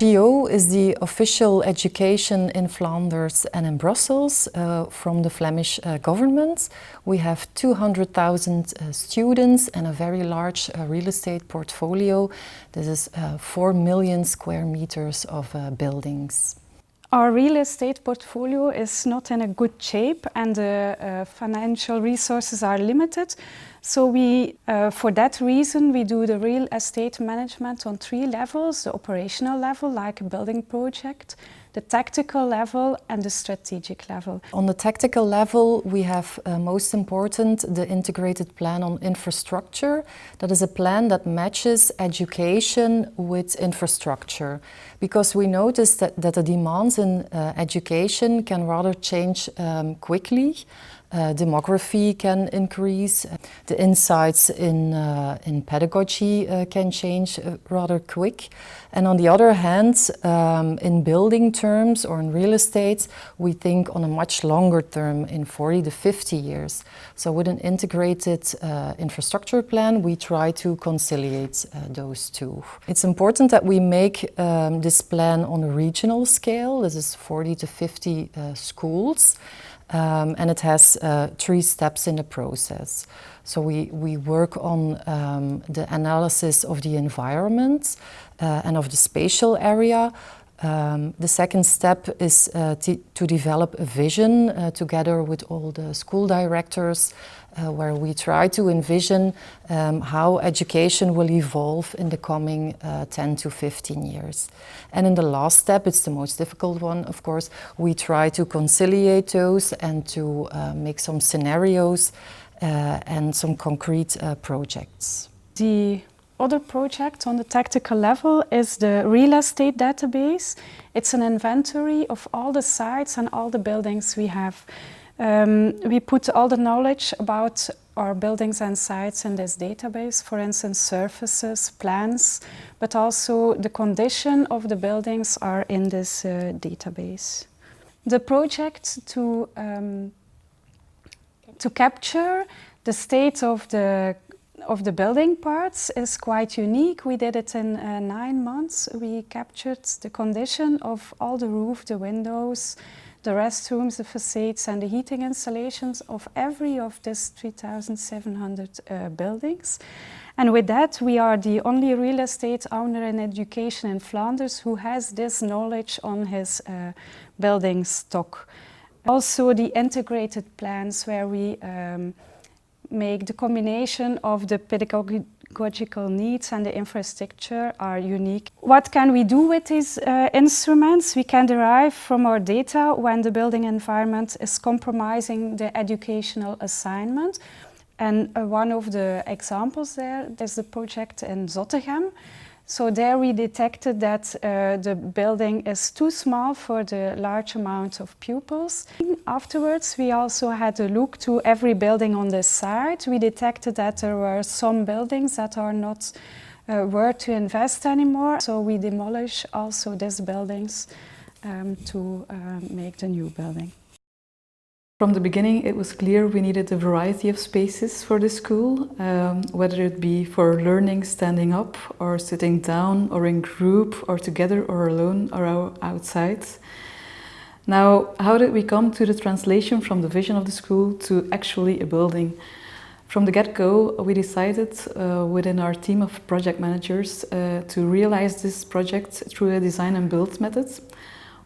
GO is the official education in Flanders and in Brussels from the Flemish government. We have 200,000 students and a very large real estate portfolio. This is 4 million square meters of buildings. Our real estate portfolio is not in a good shape and the financial resources are limited. So for that reason, we do the real estate management on 3 levels: the operational level, like a building project, the tactical level and the strategic level. On the tactical level, we have most important the integrated plan on infrastructure. That is a plan that matches education with infrastructure, because we notice that the demands in education can rather change quickly. Demography can increase, the insights in pedagogy can change rather quick. And on the other hand, in building terms or in real estate, we think on a much longer term, in 40 to 50 years. So with an integrated infrastructure plan, we try to conciliate those two. It's important that we make this plan on a regional scale. This is 40 to 50 schools. And it has 3 steps in the process. So we work on the analysis of the environment and of the spatial area. The second step is to develop a vision together with all the school directors, where we try to envision how education will evolve in the coming 10 to 15 years. And in the last step, it's the most difficult one, of course, we try to conciliate those and to make some scenarios and some concrete projects. The other project on the tactical level is the real estate database. It's an inventory of all the sites and all the buildings we have. We put all the knowledge about our buildings and sites in this database, for instance, surfaces, plans, but also the condition of the buildings are in this database. The project to capture the state of the building parts is quite unique. We did it in 9 months. We captured the condition of all the roof, the windows, the restrooms, the facades and the heating installations of every of these 3,700 buildings. And with that, we are the only real estate owner in education in Flanders who has this knowledge on his building stock. Also the integrated plans where we make the combination of the pedagogical needs and the infrastructure are unique. What can we do with these instruments? We can derive from our data when the building environment is compromising the educational assignment. And one of the examples there is the project in Zottegem. So there we detected that the building is too small for the large amount of pupils. Afterwards, we also had a look to every building on this site. We detected that there were some buildings that are not worth to invest anymore. So we demolish also these buildings to make the new building. From the beginning, it was clear we needed a variety of spaces for the school, whether it be for learning standing up or sitting down or in group or together or alone or outside. Now, how did we come to the translation from the vision of the school to actually a building? From the get-go, we decided within our team of project managers to realize this project through a design and build method,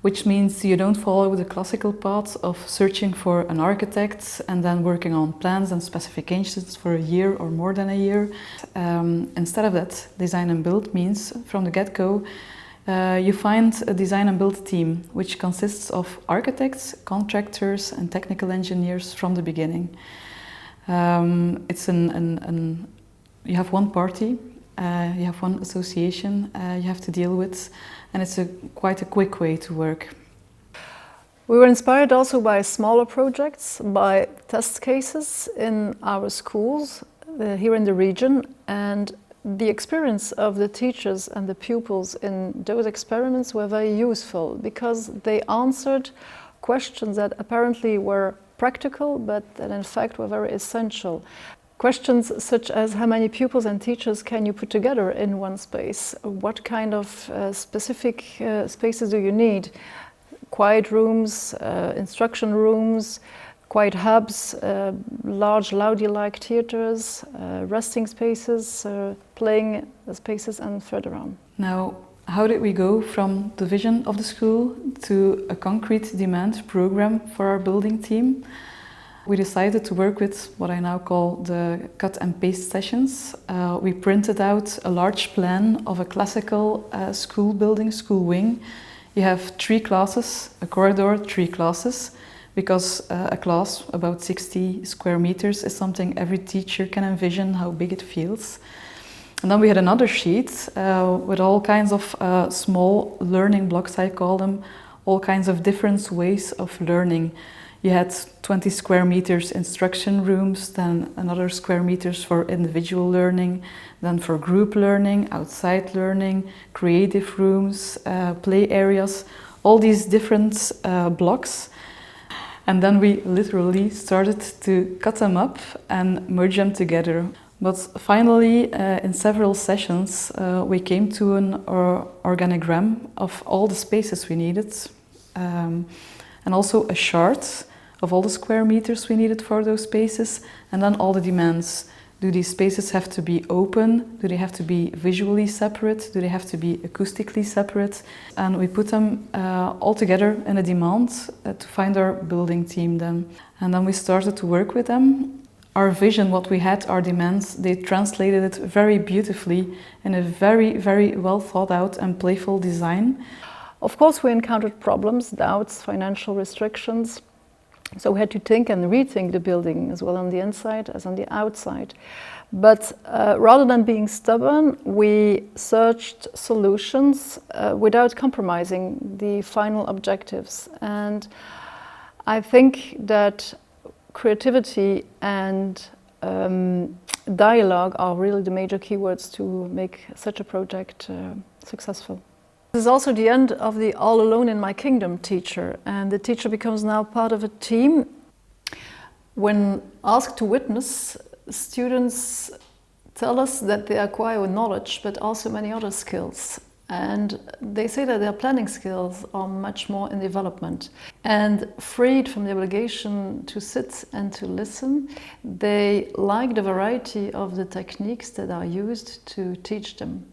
which means you don't follow the classical path of searching for an architect and then working on plans and specifications for a year or more than a year. Instead of that, design and build means from the get-go you find a design and build team which consists of architects, contractors and technical engineers from the beginning. You have one party, you have one association you have to deal with, and it's quite a quick way to work. We were inspired also by smaller projects, by test cases in our schools here in the region, and the experience of the teachers and the pupils in those experiments were very useful because they answered questions that apparently were practical but that in fact were very essential. Questions such as how many pupils and teachers can you put together in one space? What kind of specific spaces do you need? Quiet rooms, instruction rooms, quiet hubs, large Laudy-like theatres, resting spaces, playing spaces, and further on. Now, how did we go from the vision of the school to a concrete demand program for our building team? We decided to work with what I now call the cut and paste sessions. We printed out a large plan of a classical school building, school wing. You have 3 classes, a corridor, 3 classes, because a class about 60 square meters is something every teacher can envision how big it feels. And then we had another sheet with all kinds of small learning blocks, I call them, all kinds of different ways of learning. You had 20 square meters instruction rooms, then another square meters for individual learning, then for group learning, outside learning, creative rooms, play areas, all these different blocks. And then we literally started to cut them up and merge them together. But finally, in several sessions, we came to an organogram of all the spaces we needed, and also a chart of all the square meters we needed for those spaces, and then all the demands. Do these spaces have to be open? Do they have to be visually separate? Do they have to be acoustically separate? And we put them all together in a demand to find our building team then. And then we started to work with them. Our vision, what we had, our demands, they translated it very beautifully in a very, very well thought out and playful design. Of course, we encountered problems, doubts, financial restrictions. So we had to think and rethink the building as well on the inside as on the outside. But rather than being stubborn, we searched solutions without compromising the final objectives. And I think that creativity and dialogue are really the major keywords to make such a project successful. This is also the end of the all alone in my kingdom teacher, and the teacher becomes now part of a team. When asked to witness, students tell us that they acquire knowledge but also many other skills, and they say that their planning skills are much more in development. And freed from the obligation to sit and to listen, they like the variety of the techniques that are used to teach them.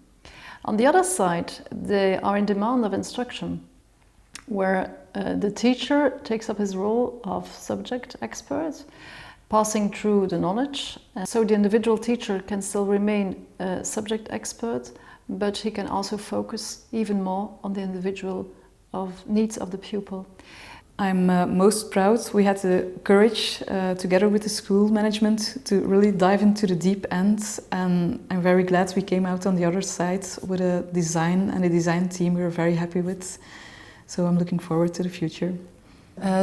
On the other side, they are in demand of instruction, where the teacher takes up his role of subject expert, passing through the knowledge. So the individual teacher can still remain a subject expert, but he can also focus even more on the individual needs of the pupil. I'm most proud we had the courage, together with the school management, to really dive into the deep end, and I'm very glad we came out on the other side with a design and a design team we were very happy with. So I'm looking forward to the future.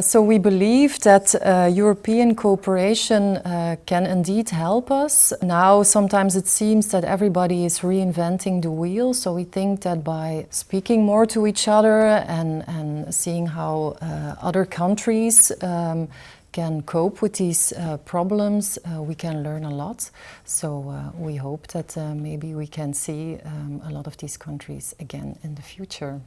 So we believe that European cooperation can indeed help us. Now sometimes it seems that everybody is reinventing the wheel, so we think that by speaking more to each other and seeing how other countries can cope with these problems, we can learn a lot. So we hope that maybe we can see a lot of these countries again in the future.